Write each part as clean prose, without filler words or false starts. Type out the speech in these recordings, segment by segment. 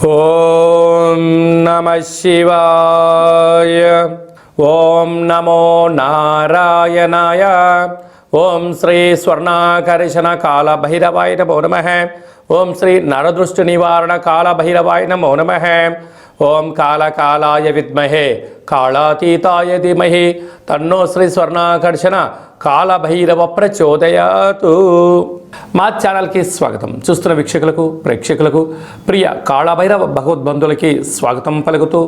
ఓం నమః శివాయ. ఓం నమో నారాయణాయ. ఓం శ్రీ స్వర్ణాకర్షణ కాల భైరవాయ నమో నమః. ఓం శ్రీ నరదృష్టి నివారణ కాల భైరవాయ నమో నమః. ఓం కాళకాలాయ విద్మహే కాళాతీతాయ ధీమహి తన్నో శ్రీ స్వర్ణాకర్షణ కాళభైరవ ప్రచోదయాతు. మా ఛానల్కి స్వాగతం. చూస్తున్న వీక్షకులకు ప్రేక్షకులకు ప్రియ కాళభైరవ భగవద్బంధులకి స్వాగతం పలుకుతూ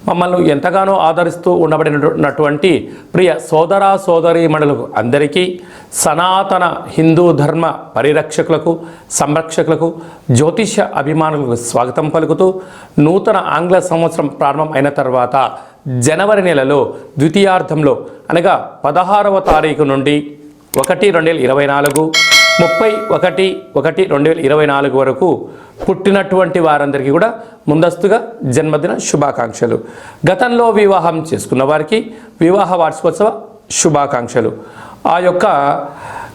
మమ్మల్ని ఎంతగానో ఆదరిస్తూ ఉండబడినటువంటి ప్రియ సోదర సోదరీమణులకు అందరికీ సనాతన హిందూ ధర్మ పరిరక్షకులకు సంరక్షకులకు జ్యోతిష అభిమానులకు స్వాగతం పలుకుతూ నూతన ఆంగ్ల సంవత్సరం ప్రారంభం అయిన తర్వాత జనవరి నెలలో ద్వితీయార్థంలో అనగా 16వ తారీఖు నుండి 1/2024 31/1/2024 వరకు పుట్టినటువంటి వారందరికీ కూడా ముందస్తుగా జన్మదిన శుభాకాంక్షలు. గతంలో వివాహం చేసుకున్న వారికి వివాహ వార్షికోత్సవ శుభాకాంక్షలు. ఆ యొక్క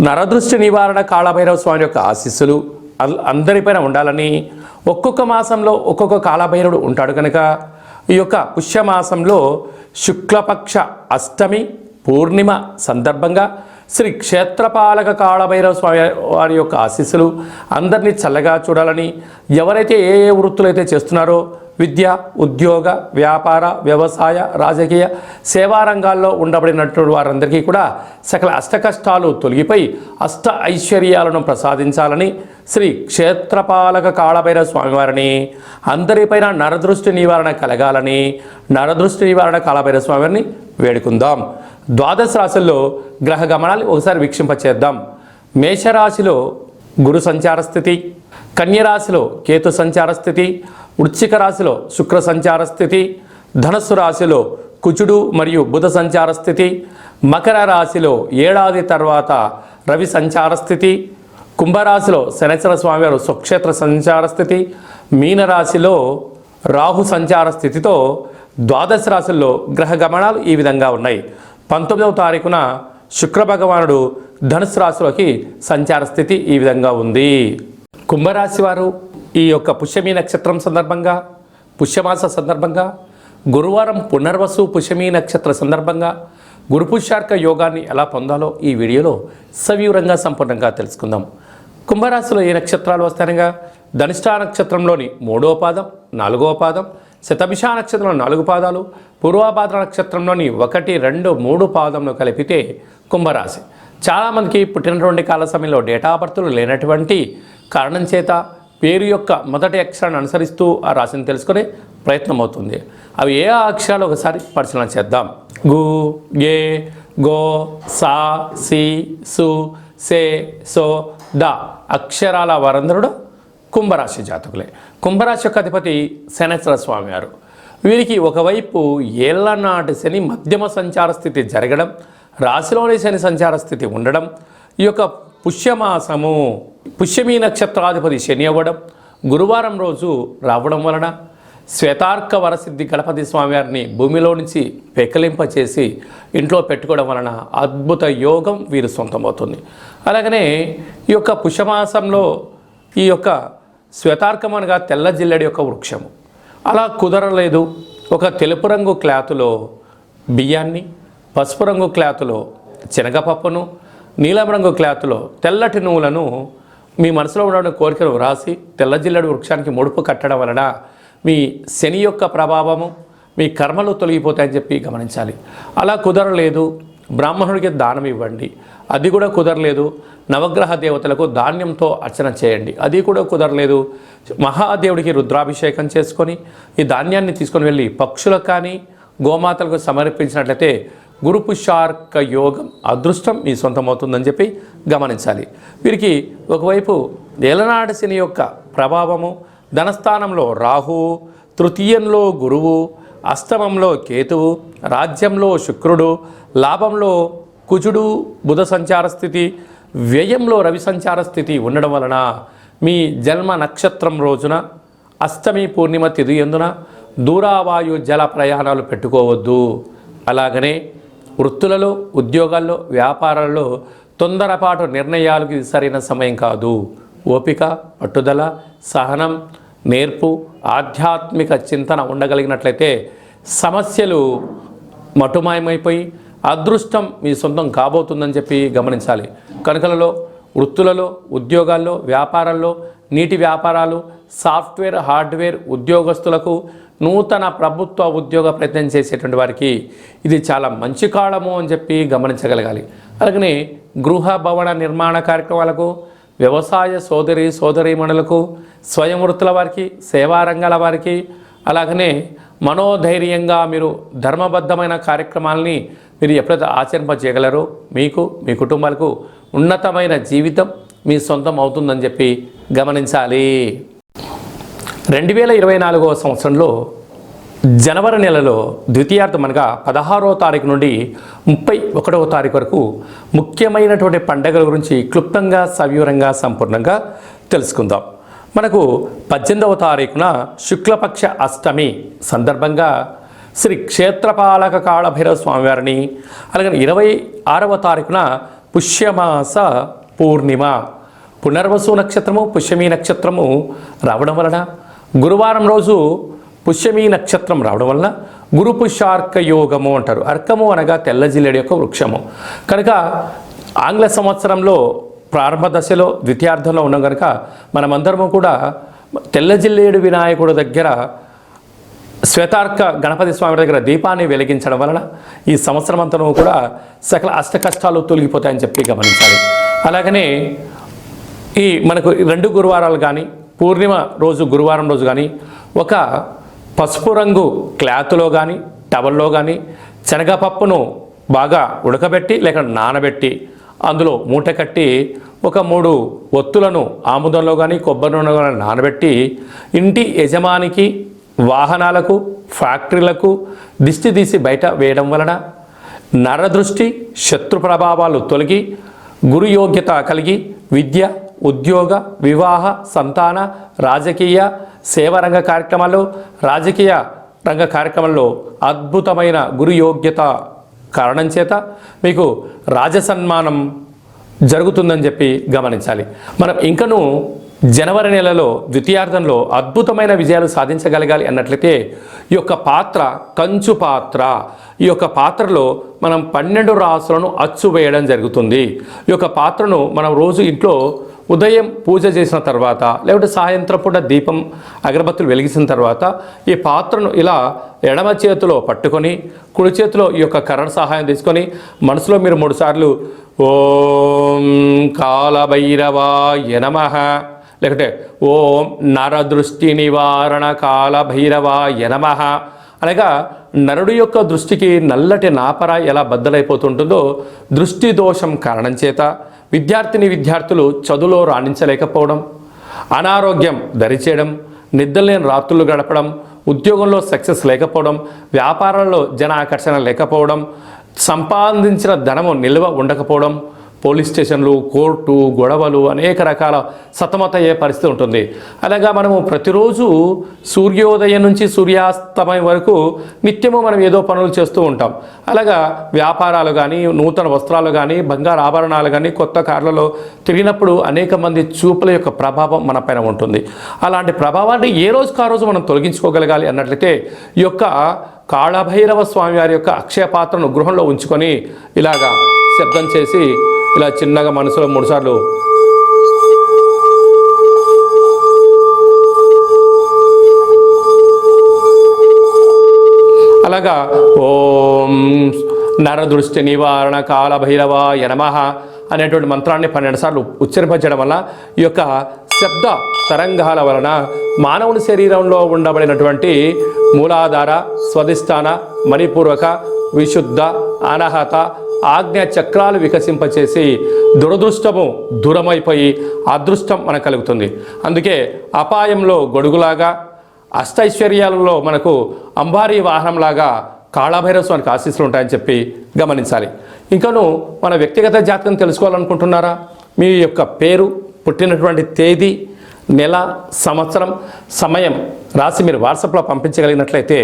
నరదృష్టి నివారణ కాళభైరవ స్వామి యొక్క ఆశీస్సులు అందరిపైన ఉండాలని, ఒక్కొక్క మాసంలో ఒక్కొక్క కాళభైరవుడు ఉంటాడు కనుక ఈ యొక్క పుష్యమాసంలో శుక్లపక్ష అష్టమి పూర్ణిమ సందర్భంగా శ్రీ క్షేత్రపాలక కాళభైరవ స్వామి వారి యొక్క ఆశీస్సులు అందరినీ చల్లగా చూడాలని, ఎవరైతే ఏ వృత్తులు అయితే చేస్తున్నారో విద్య, ఉద్యోగ, వ్యాపార, వ్యవసాయ, రాజకీయ, సేవా రంగాల్లో ఉండబడినటువంటి వారందరికీ కూడా సకల అష్టకష్టాలు తొలగిపోయి అష్ట ఐశ్వర్యాలను ప్రసాదించాలని శ్రీ క్షేత్రపాలక కాళభైరవ స్వామివారిని, అందరిపైన నరదృష్టి నివారణ కలగాలని నరదృష్టి నివారణ కాళభైరవ స్వామివారిని వేడుకుందాం. ద్వాదశ రాశుల్లో గ్రహ గమనాలు ఒకసారి వీక్షింపచేద్దాం. మేషరాశిలో గురు సంచార స్థితి, కన్యరాశిలో కేతు సంచార స్థితి, వృశ్చిక రాశిలో శుక్ర సంచార స్థితి, ధనస్సు రాశిలో కుజుడు మరియు బుధ సంచార స్థితి, మకర రాశిలో ఏడాది తర్వాత రవి సంచార స్థితి, కుంభరాశిలో శనేశ్వర స్వామివారు స్వక్షేత్ర సంచార స్థితి, మీనరాశిలో రాహు సంచార స్థితితో ద్వాదశ రాశుల్లో గ్రహ గమనాలు ఈ విధంగా ఉన్నాయి. 19వ తారీఖున శుక్ర భగవానుడు ధనుసు రాశిలోకి సంచార స్థితి ఈ విధంగా ఉంది. కుంభరాశి వారు ఈ యొక్క పుష్యమీ నక్షత్రం సందర్భంగా, పుష్యమాస సందర్భంగా, గురువారం పునర్వసు పుష్యమీ నక్షత్ర సందర్భంగా గురు పుష్యార్క యోగాన్ని ఎలా పొందాలో ఈ వీడియోలో సవివరంగా సంపూర్ణంగా తెలుసుకుందాం. కుంభరాశిలో ఏ నక్షత్రాలు వస్తాయనగా ధనిష్ఠా నక్షత్రంలోని 3వ పాదం, 4వ పాదం, శతభిష నక్షత్రంలో 4 పాదాలు, పూర్వభాద్ర నక్షత్రంలోని 1, 2, 3 పాదంలో కలిపితే కుంభరాశి. చాలామందికి పుట్టినటువంటి కాల సమయంలో డేటా ఆఫ్ బర్త్లు లేనటువంటి కారణం చేత పేరు యొక్క మొదటి అక్షరాన్ని అనుసరిస్తూ ఆ రాశిని తెలుసుకునే ప్రయత్నం అవుతుంది. అవి ఏ అక్షరాలు ఒకసారి పరిశీలన చేద్దాం. గు, గే, గో, సా, సి, సు, సే, సో, ద అక్షరాల వారందరూ కుంభరాశి జాతకులే. కుంభరాశి యొక్క అధిపతి శనేశ్వర స్వామి వారు. వీరికి ఒకవైపు ఏళ్లనాటి శని మధ్యమ సంచార స్థితి జరగడం, రాశిలోని శని సంచార స్థితి ఉండడం, ఈ యొక్క పుష్యమాసము పుష్యమీ నక్షత్రాధిపతి శని అవ్వడం, గురువారం రోజు రావడం వలన శ్వేతార్క వరసిద్ధి గణపతి స్వామివారిని భూమిలో నుంచి పెకలింపచేసి ఇంట్లో పెట్టుకోవడం వలన అద్భుత యోగం వీరు సొంతమవుతుంది. అలాగనే ఈ యొక్క పుష్యమాసంలో ఈ యొక్క శ్వేతార్కం అనగా తెల్ల జిల్లెడి యొక్క వృక్షము. అలా కుదరలేదు, ఒక తెలుపు రంగు క్లాతులో బియ్యాన్ని, పసుపు రంగు క్లాతులో శనగపప్పును, నీలం రంగు క్లాతులో తెల్లటి నువ్వులను మీ మనసులో ఉన్న కోరికను వ్రాసి తెల్ల జిల్లెడు వృక్షానికి ముడుపు కట్టడం వలన మీ శని యొక్క ప్రభావము, మీ కర్మలు తొలగిపోతాయని చెప్పి గమనించాలి. అలా కుదరలేదు, బ్రాహ్మణుడికి దానం ఇవ్వండి. అది కూడా కుదరలేదు, నవగ్రహ దేవతలకు ధాన్యంతో అర్చన చేయండి. అది కూడా కుదరలేదు, మహాదేవుడికి రుద్రాభిషేకం చేసుకొని ఈ ధాన్యాన్ని తీసుకొని వెళ్ళి పక్షులకు కానీ గోమాతలకు సమర్పించినట్లయితే గురు పుష్యార్క యోగం అదృష్టం మీ సొంతమవుతుందని చెప్పి గమనించాలి. వీరికి ఒకవైపు ఏలనాటి శని యొక్క ప్రభావము, ధనస్థానంలో రాహు, తృతీయంలో గురువు, అష్టమంలో కేతువు, రాజ్యంలో శుక్రుడు, లాభంలో కుజుడు బుధ సంచార స్థితి, వ్యయంలో రవి సంచార స్థితి ఉండడం వలన మీ జన్మ నక్షత్రం రోజున అష్టమి పూర్ణిమ తిథి ఎందున దూరావాయు జల ప్రయాణాలు పెట్టుకోవద్దు. అలాగనే వృత్తులలో, ఉద్యోగాల్లో, వ్యాపారాల్లో తొందరపాటు నిర్ణయాలకు ఇది సరైన సమయం కాదు. ఓపిక, పట్టుదల, సహనం, నేర్పు, ఆధ్యాత్మిక చింతన ఉండగలిగినట్లయితే సమస్యలు మటుమాయమైపోయి అదృష్టం మీ సొంతం కాబోతుందని చెప్పి గమనించాలి. కనుకలలో, వృత్తులలో, ఉద్యోగాల్లో, వ్యాపారాల్లో, నీటి వ్యాపారాలు, సాఫ్ట్వేర్, హార్డ్వేర్ ఉద్యోగస్తులకు, నూతన ప్రభుత్వ ఉద్యోగ ప్రయత్నం చేసేటువంటి వారికి ఇది చాలా మంచి కాలము అని చెప్పి గమనించగలగాలి. అలాగనే గృహ భవన నిర్మాణ కార్యక్రమాలకు, వ్యవసాయ సోదరీమణులకు, స్వయం వృత్తుల వారికి, సేవా రంగాల వారికి, అలాగనే మనోధైర్యంగా మీరు ధర్మబద్ధమైన కార్యక్రమాలని మీరు ఎప్పుడైతే ఆచరింపజేయగలరో మీకు, మీ కుటుంబాలకు ఉన్నతమైన జీవితం మీ సొంతం అవుతుందని చెప్పి గమనించాలి. 2024వ సంవత్సరంలో జనవరి నెలలో ద్వితీయార్థం అనగా 16వ తారీఖు నుండి 31వ తారీఖు వరకు ముఖ్యమైనటువంటి పండుగల గురించి క్లుప్తంగా, సవివరంగా, సంపూర్ణంగా తెలుసుకుందాం. మనకు 18వ తారీఖున శుక్లపక్ష అష్టమి సందర్భంగా శ్రీ క్షేత్రపాలక కాళభైరవ స్వామివారిని, అలాగే 26వ తారీఖున పుష్యమాస పూర్ణిమ, పునర్వసు నక్షత్రము, పుష్యమీ నక్షత్రము రావడం వలన, గురువారం రోజు పుష్యమీ నక్షత్రం రావడం వలన గురు పుష్యార్క యోగము అంటారు. అర్కము అనగా తెల్ల జిల్లేడు యొక్క వృక్షము. కనుక ఆంగ్ల సంవత్సరంలో ప్రారంభ దశలో ద్వితీయార్థంలో ఉన్నాం కనుక మనమందరము కూడా తెల్ల జిల్లేడు వినాయకుడి దగ్గర, శ్వేతార్క గణపతి స్వామి దగ్గర దీపాన్ని వెలిగించడం వలన ఈ సంవత్సరం అంతా కూడా సకల అష్ట కష్టాలు తొలగిపోతాయని చెప్పి గమనించాలి. అలాగనే ఈ మనకు 2 గురువారాలు కానీ, పూర్ణిమ రోజు గురువారం రోజు కానీ ఒక పసుపు రంగు క్లాత్లో కానీ, టవల్లో కానీ శనగపప్పును బాగా ఉడకబెట్టి లేక నానబెట్టి అందులో మూట కట్టి ఒక 3 ఒత్తులను ఆముదంలో కానీ, కొబ్బరి నూనెలో కానీ నానబెట్టి ఇంటి యజమానికి, వాహనాలకు, ఫ్యాక్టరీలకు దిష్టి తీసి బయట వేయడం వలన నరదృష్టి, శత్రు ప్రభావాలు తొలగి గురు యోగ్యత కలిగి విద్య, ఉద్యోగ, వివాహ, సంతాన, రాజకీయ, సేవారంగ కార్యక్రమాలు, రాజకీయ రంగ కార్యక్రమాల్లో అద్భుతమైన గురు యోగ్యత కారణం చేత మీకు రాజసన్మానం జరుగుతుందని చెప్పి గమనించాలి. మనం ఇంకనూ జనవరి నెలలో ద్వితీయార్థంలో అద్భుతమైన విజయాలు సాధించగలగాలి అన్నట్లయితే ఈ యొక్క పాత్ర కంచు పాత్ర, ఈ యొక్క పాత్రలో మనం 12 రాసులను అచ్చు వేయడం జరుగుతుంది. ఈ యొక్క పాత్రను మనం రోజు ఇంట్లో ఉదయం పూజ చేసిన తర్వాత లేకపోతే సాయంత్రం పూట దీపం, అగరబత్తులు వెలిగించిన తర్వాత ఈ పాత్రను ఇలా ఎడమ చేతిలో పట్టుకొని కుడి చేతిలో ఈ యొక్క కర్ర సహాయం తీసుకొని మనసులో మీరు 3 సార్లు ఓం కాలభైరవాయ నమః, లేకపోతే ఓం నరదృష్టి నివారణ కాలభైరవాయ నమః అనగా నరుడి యొక్క దృష్టికి నల్లటి నాపర ఎలా బద్దలైపోతుంటుందో దృష్టి దోషం కారణం చేత విద్యార్థులు చదువులో రాణించలేకపోవడం, అనారోగ్యం దరిచేయడం, నిద్రలేని రాత్రులు గడపడం, ఉద్యోగంలో సక్సెస్ లేకపోవడం, వ్యాపారాల్లో జన ఆకర్షణ లేకపోవడం, సంపాదించిన ధనము నిల్వ ఉండకపోవడం, పోలీస్ స్టేషన్లు, కోర్టు, గొడవలు, అనేక రకాల సతమతయ్యే పరిస్థితి ఉంటుంది. అలాగా మనము ప్రతిరోజు సూర్యోదయం నుంచి సూర్యాస్తమయం వరకు నిత్యము మనం ఏదో పనులు చేస్తూ ఉంటాం. అలాగా వ్యాపారాలు కానీ, నూతన వస్త్రాలు కానీ, బంగారు ఆభరణాలు కానీ, కొత్త కార్లలో తిరిగినప్పుడు అనేక మంది చూపుల యొక్క ప్రభావం మన పైన ఉంటుంది. అలాంటి ప్రభావాన్ని ఏ రోజుకు ఆ రోజు మనం తొలగించుకోగలగాలి అన్నట్లయితే ఈ యొక్క కాళభైరవ స్వామి వారి యొక్క అక్షయ పాత్రను గృహంలో ఉంచుకొని ఇలాగా శబ్దం చేసి ఇలా చిన్నగా మనసులో 3 సార్లు అలాగా ఓం నరదృష్టి నివారణ కాళభైరవాయ నమః అనేటువంటి మంత్రాన్ని 12 సార్లు ఉచ్చరింపజేయడం వల్ల ఈ యొక్క శబ్ద తరంగాల వలన మానవుని శరీరంలో ఉండబడినటువంటి మూలాధార, స్వధిష్టాన, మణిపూర్వక, విశుద్ధ, అనాహత, ఆజ్ఞ చక్రాలు వికసింపచేసి దురదృష్టము దూరమైపోయి అదృష్టం మనకు కలుగుతుంది. అందుకే అపాయంలో గొడుగులాగా, అష్టైశ్వర్యాలలో మనకు అంబారీ వాహనంలాగా కాళభైరవ స్వామికి ఆశీస్సులు ఉంటాయని చెప్పి గమనించాలి. ఇంకను మన వ్యక్తిగత జాతకం తెలుసుకోవాలనుకుంటున్నారా? మీ యొక్క పేరు, పుట్టినటువంటి తేదీ, నెల, సంవత్సరం, సమయం రాసి మీరు వాట్సాప్లో పంపించగలిగినట్లయితే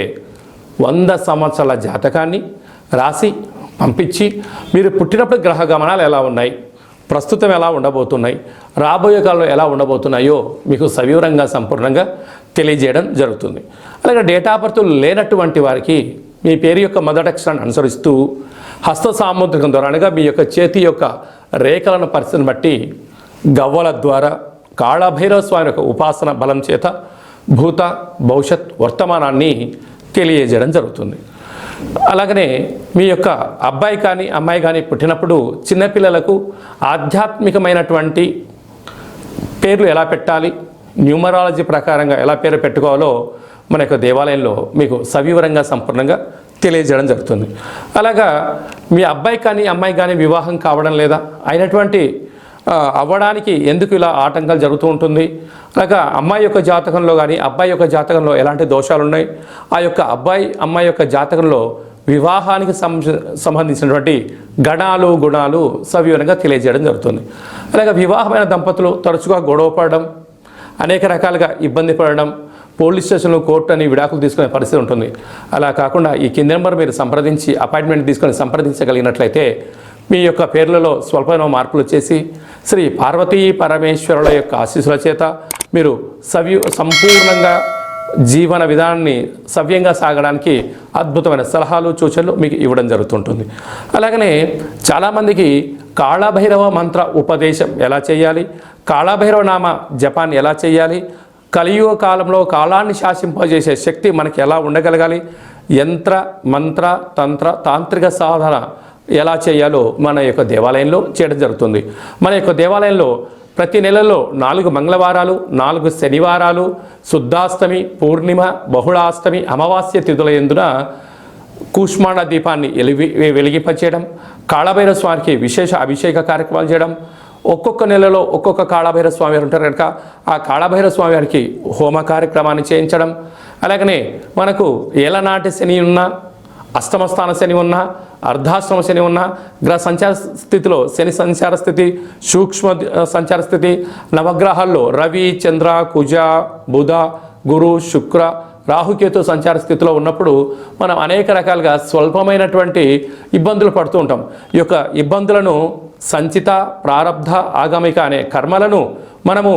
100 సంవత్సరాల జాతకాన్ని రాసి పంపించి మీరు పుట్టినప్పుడు గ్రహ గమనాలు ఎలా ఉన్నాయి, ప్రస్తుతం ఎలా ఉండబోతున్నాయి, రాబోయే కాలంలో ఎలా ఉండబోతున్నాయో మీకు సవివరంగా సంపూర్ణంగా తెలియజేయడం జరుగుతుంది. అలాగే డేట్ ఆఫ్ బర్త్ లేనటువంటి వారికి మీ పేరు యొక్క మొదటి అక్షరాన్ని అనుసరిస్తూ హస్త సాముద్రికం ద్వారా అనగా మీ యొక్క చేతి యొక్క రేఖలను పరిస్థితిని బట్టి గవ్వల ద్వారా కాళభైరవ స్వామి యొక్క ఉపాసన బలం చేత భూత భవిష్యత్ వర్తమానాన్ని తెలియజేయడం జరుగుతుంది. అలాగనే మీ యొక్క అబ్బాయి కానీ అమ్మాయి కానీ పుట్టినప్పుడు చిన్నపిల్లలకు ఆధ్యాత్మికమైనటువంటి పేర్లు ఎలా పెట్టాలి, న్యూమరాలజీ ప్రకారంగా ఎలా పేరు పెట్టుకోవాలో మన యొక్క దేవాలయంలో మీకు సవివరంగా సంపూర్ణంగా తెలియజేయడం జరుగుతుంది. అలాగా మీ అబ్బాయి కానీ అమ్మాయి కానీ వివాహం కావడం లేదా అయినటువంటి అవ్వడానికి ఎందుకు ఇలా ఆటంకాలు జరుగుతూ ఉంటుంది, అలాగా అమ్మాయి యొక్క జాతకంలో కానీ అబ్బాయి యొక్క జాతకంలో ఎలాంటి దోషాలు ఉన్నాయి, ఆ యొక్క అబ్బాయి అమ్మాయి యొక్క జాతకంలో వివాహానికి సంబంధించినటువంటి గణాలు గుణాలు సవివరంగా తెలియజేయడం జరుగుతుంది. అలాగే వివాహమైన దంపతులు తరచుగా గొడవ పడడం, అనేక రకాలుగా ఇబ్బంది పడడం, పోలీస్ స్టేషన్లో కోర్టు అని విడాకులు తీసుకునే పరిస్థితి ఉంటుంది. అలా కాకుండా ఈ కింది నెంబర్ మీరు సంప్రదించి అపాయింట్మెంట్ తీసుకొని సంప్రదించగలిగినట్లయితే మీ యొక్క పేర్లలో స్వల్పమైన మార్పులు చేసి శ్రీ పార్వతీ పరమేశ్వరుల యొక్క ఆశీస్సుల చేత మీరు సంపూర్ణంగా జీవన విధానాన్ని సవ్యంగా సాగడానికి అద్భుతమైన సలహాలు సూచనలు మీకు ఇవ్వడం జరుగుతుంటుంది. అలాగనే చాలామందికి కాళభైరవ మంత్ర ఉపదేశం ఎలా చేయాలి, కాళభైరవ నామ జపాన్ని ఎలా చేయాలి, కలియుగ కాలంలో కాలాన్ని శాసింపజేసే శక్తి మనకి ఎలా ఉండగలగాలి, యంత్ర మంత్ర తంత్ర తాంత్రిక సాధన ఎలా చేయాలో మన యొక్క దేవాలయంలో చేయడం జరుగుతుంది. మన యొక్క దేవాలయంలో ప్రతి నెలలో 4 మంగళవారాలు, 4 శనివారాలు, శుద్ధాష్టమి, పూర్ణిమ, బహుళాష్టమి, అమావాస్య తిథుల యందున కూష్మాండ దీపాన్ని వెలిగింపచేయడం, కాళభైరవ స్వామికి విశేష అభిషేక కార్యక్రమాలు చేయడం, ఒక్కొక్క నెలలో ఒక్కొక్క కాళభైరవ స్వామి వారు ఉంటారు కనుక ఆ కాళభైరవ స్వామి వారికి హోమ కార్యక్రమాన్ని చేయించడం, అలాగనే మనకు ఏలనాటి శని ఉన్నా, అష్టమ స్థాన శని ఉన్నా, అర్ధాష్టమ శని ఉన్నా, గ్రహ సంచార స్థితిలో శని సంచార స్థితి, సూక్ష్మ సంచార స్థితి, నవగ్రహాల్లో రవి, చంద్ర, కుజ, బుధ, గురు, శుక్ర, రాహుకేతు సంచార స్థితిలో ఉన్నప్పుడు మనం అనేక రకాలుగా స్వల్పమైనటువంటి ఇబ్బందులు పడుతూ ఉంటాం. ఈ యొక్క ఇబ్బందులను సంచిత, ప్రారబ్ధ, ఆగమిక అనే కర్మలను మనము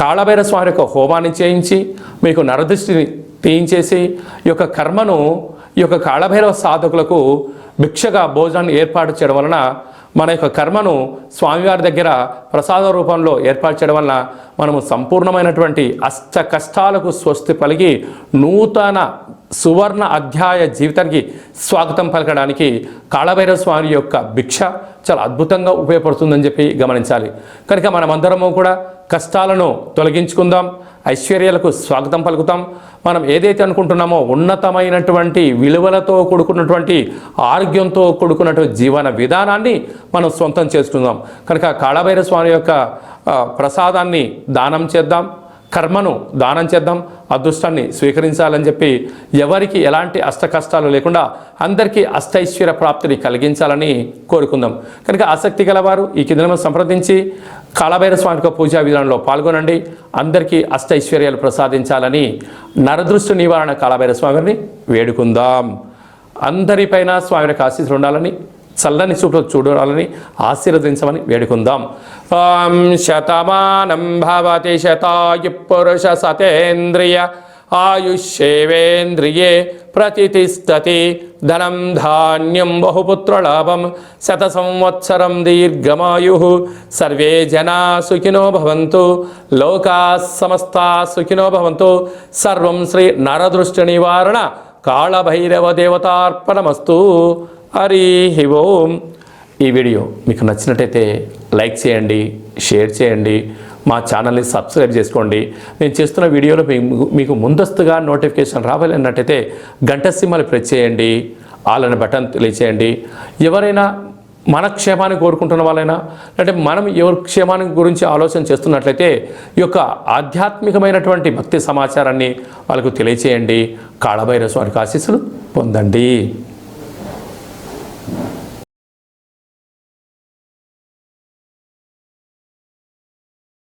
కాళభైరవ స్వామి యొక్క హోమాన్ని చేయించి మీకు నరదృష్టిని తీయించేసి ఈ యొక్క కర్మను ఈ యొక్క కాళభైరవ సాధకులకు భిక్షగా భోజనాన్ని ఏర్పాటు చేయడం వలన మన యొక్క కర్మను స్వామివారి దగ్గర ప్రసాద రూపంలో ఏర్పాటు చేయడం వలన మనము సంపూర్ణమైనటువంటి అష్ట కష్టాలకు స్వస్తి పలికి నూతన సువర్ణ అధ్యాయ జీవితానికి స్వాగతం పలకడానికి కాళభైరవ స్వామి యొక్క భిక్ష చాలా అద్భుతంగా ఉపయోగపడుతుందని చెప్పి గమనించాలి. కనుక మనమందరము కూడా కష్టాలను తొలగించుకుందాం, ఐశ్వర్యాలకు స్వాగతం పలుకుతాం. మనం ఏదైతే అనుకుంటున్నామో ఉన్నతమైనటువంటి విలువలతో కూడుకున్నటువంటి ఆరోగ్యంతో కూడుకున్నటువంటి జీవన విధానాన్ని మనం సొంతం చేసుకుందాం. కనుక కాళభైరవ స్వామి యొక్క ప్రసాదాన్ని దానం చేద్దాం, కర్మను దానం చేద్దాం, అదృష్టాన్ని స్వీకరించాలని చెప్పి ఎవరికి ఎలాంటి అష్ట కష్టాలు లేకుండా అందరికీ అష్టైశ్వర్య ప్రాప్తిని కలిగించాలని కోరుకుందాం. కనుక ఆసక్తి గలవారు ఈ కింద సంప్రదించి కాళభైరవ స్వామి పూజా విధానంలో పాల్గొనండి. అందరికీ అష్టైశ్వర్యాలు ప్రసాదించాలని నరదృష్టి నివారణ కాళభైరవ స్వామిని వేడుకుందాం. అందరిపైన స్వామి యొక్క ఆశీస్సులు ఉండాలని, చల్లని చూపులు చూడాలని ఆశీర్వదించమని వేడుకుందాం. ఓం శతమానం భవతి శతాయు పురుష సతేంద్రియ ఆయుష్యేవేంద్రియే ప్రతిష్టతి ధనం ధాన్యం బహుపుత్రలాభం శత సంవత్సరం దీర్ఘమాయు సర్వే జనా సుఖినో భవంతు లోకా సమస్తా సుఖినో భవంతు. సర్వం శ్రీ నరదృష్టి నివారణ కాళభైరవ దేవతార్పణమస్తు. హరి ఓం. ఈ వీడియో మీకు నచ్చినట్టయితే లైక్ చేయండి, షేర్ చేయండి, మా ఛానల్ని సబ్స్క్రైబ్ చేసుకోండి. నేను చేస్తున్న వీడియోలో మీకు ముందస్తుగా నోటిఫికేషన్ రావాలన్నట్టయితే గంట సింబల్ ప్రెస్ చేయండి, ఆల్ అనే బటన్ తెలియచేయండి. ఎవరైనా మన క్షేమాన్ని కోరుకుంటున్న వాళ్ళైనా అంటే మనం ఎవరి క్షేమాన్ని గురించి ఆలోచన చేస్తున్నట్లయితే ఈ యొక్క ఆధ్యాత్మికమైనటువంటి భక్తి సమాచారాన్ని వాళ్ళకు తెలియచేయండి. కాళభైరవ స్వామి ఆశీస్సులు పొందండి.